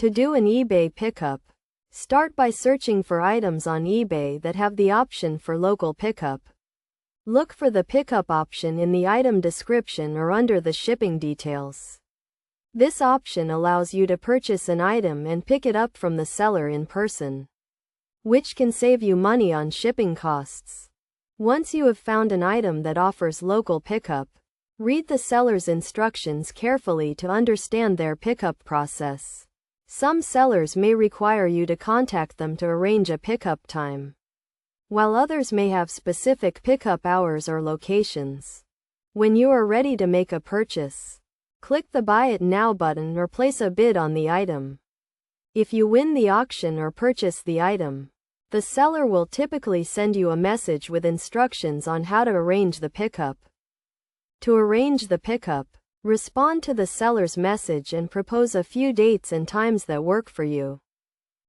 To do an eBay pickup, start by searching for items on eBay that have the option for local pickup. Look for the pickup option in the item description or under the shipping details. This option allows you to purchase an item and pick it up from the seller in person, which can save you money on shipping costs. Once you have found an item that offers local pickup, read the seller's instructions carefully to understand their pickup process. Some sellers may require you to contact them to arrange a pickup time, while others may have specific pickup hours or locations. When you are ready to make a purchase, click the Buy It Now button or place a bid on the item. If you win the auction or purchase the item, the seller will typically send you a message with instructions on how to arrange the pickup. To arrange the pickup, respond to the seller's message and propose a few dates and times that work for you.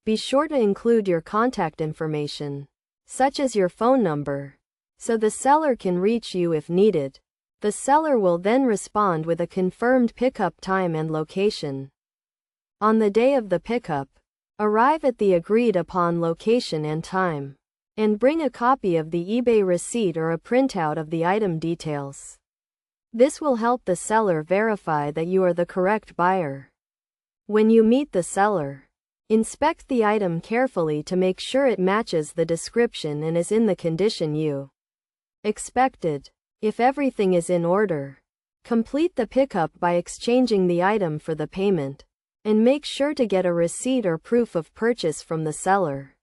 Be sure to include your contact information, such as your phone number, so the seller can reach you if needed. The seller will then respond with a confirmed pickup time and location. On the day of the pickup, arrive at the agreed upon location and time, and bring a copy of the eBay receipt or a printout of the item details. This will help the seller verify that you are the correct buyer. When you meet the seller, inspect the item carefully to make sure it matches the description and is in the condition you expected. If everything is in order, complete the pickup by exchanging the item for the payment, and make sure to get a receipt or proof of purchase from the seller.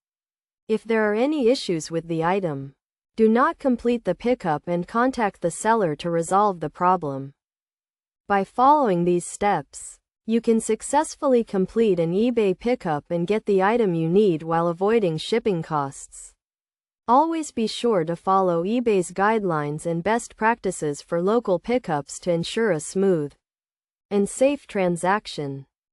If there are any issues with the item, do not complete the pickup and contact the seller to resolve the problem. By following these steps, you can successfully complete an eBay pickup and get the item you need while avoiding shipping costs. Always be sure to follow eBay's guidelines and best practices for local pickups to ensure a smooth and safe transaction.